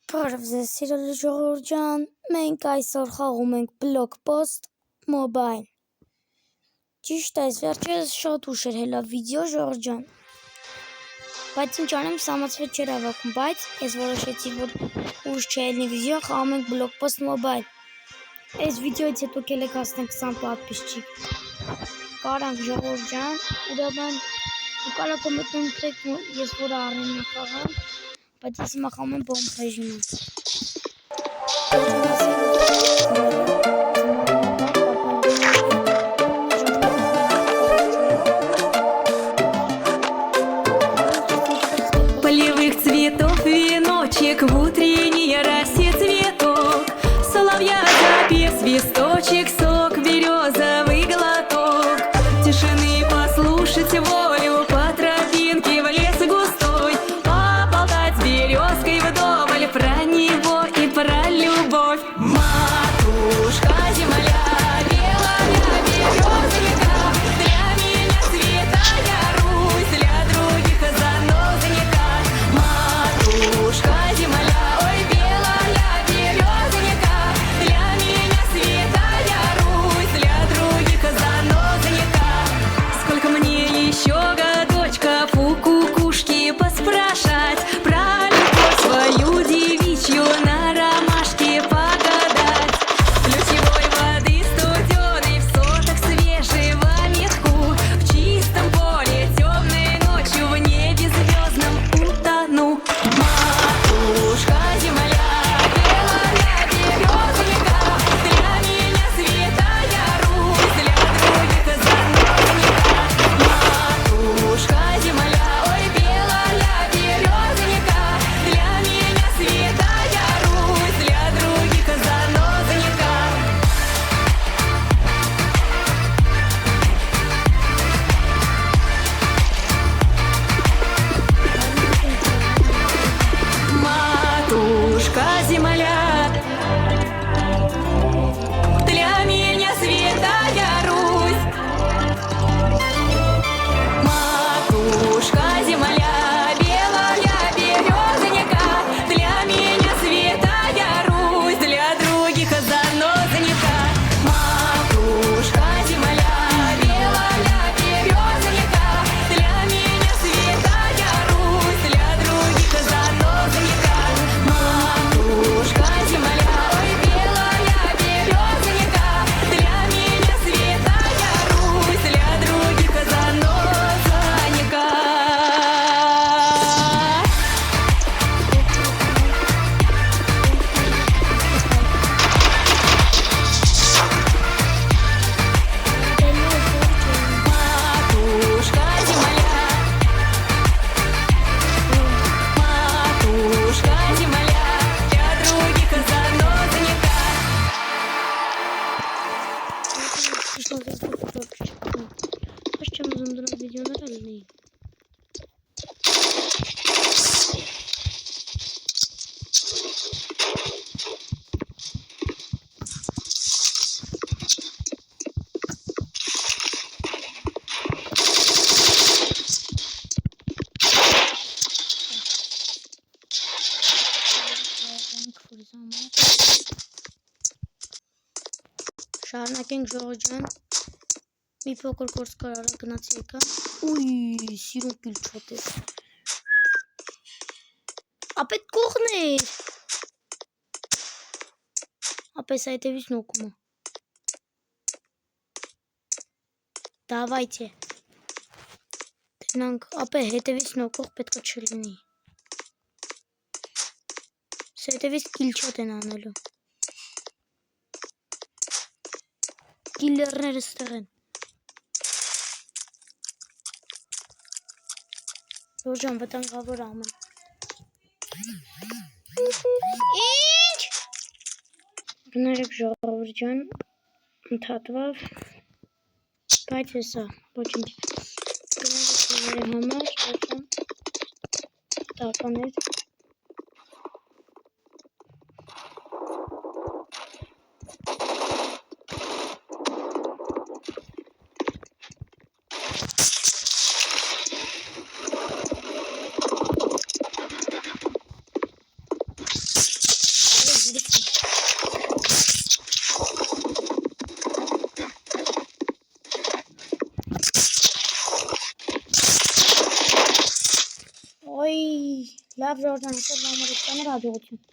Բարև ձեզ սիրելի ժողովուրդ ջան, մենք այսօր խաղում ենք Blockpost Mobile։ Ճիշտ է, վերջերս շատ ուշ էր հելա վիդեո ժողովուրդ ջան։ Բայց ինչ անեմ, սամացվեց չէր հավաքում, բայց ես որոշեցի, որ ուշ չելնի վիդեո, խաղում ենք Blockpost Mobile։ Այս վիդեոից հետո կելեք հասնենք 20 պատպիսչիկ։ Կարանք ժողովուրդ ջան, ուրեմն դուք կարող եք մտնում ես որ առնեմ խաղամ, բայց ես հիմա խաղում եմ բոմբ ռեժիմում։ Полевых цветов веночек, в утренней росе цветок, соловья запев, свисточек, сок, березовый глоток, тишины послушать волю по тропинке в лес густой, поболтать с березкой вдоволь про него и про любовь. Матушка земля, белая березовика, для меня святая Русь, для других занозаника. Матушка земля, ой, белая березовика, для меня святая Русь, для других занозаника. Сколько мне еще годочков у кукушки поспрашать, про любовь свою девичью на ромашке погадать. Ключевой воды студеной в сотах свежего метку, в чистом поле темной ночью в небе звездном утону. Матушка земля, белая березовика, для меня святая Русь, для других занозаника. Матушка земля, ой, белая березовика, для меня святая Русь, для других занозаника. Матушка земля, для меня святая Русь. Матушка земля, белая березовика, для меня святая Русь, для других занозаника. Матушка земля, белая березовика, для меня святая Русь, для других занозаника. Матушка земля, ой, белая березовика, для меня святая Русь, для других занозаника. Матушка земля, матушка земля, для других занозаника. Пришло за подписчик. Почему зомбиров видео нормальный? Շարունակենք ժողովուրդ ջան։ Մի փոքր կորս կարա գնացի եկա։ Ուй, սիրուն կիլ չոտ է։ Ապետ կողներ։ Ապես այդևից նոկումը։ Давайте։ Դնանք, ապե հետևից նոկող պետք է չլինի։ Հետևից կիլ չոտ են անելու։ Կիլերները ստեղ են։ Ժողովուրդ վտանգավոր ամեն։ Ինչ։ Գնարեք ժողովուրդ ջան, ընդհատվավ, բայց հեսա, ոչինչ։ Գնարեք համար, տականեր։ լավ Ժորժան, այսօր ժամանականը հաջողություն։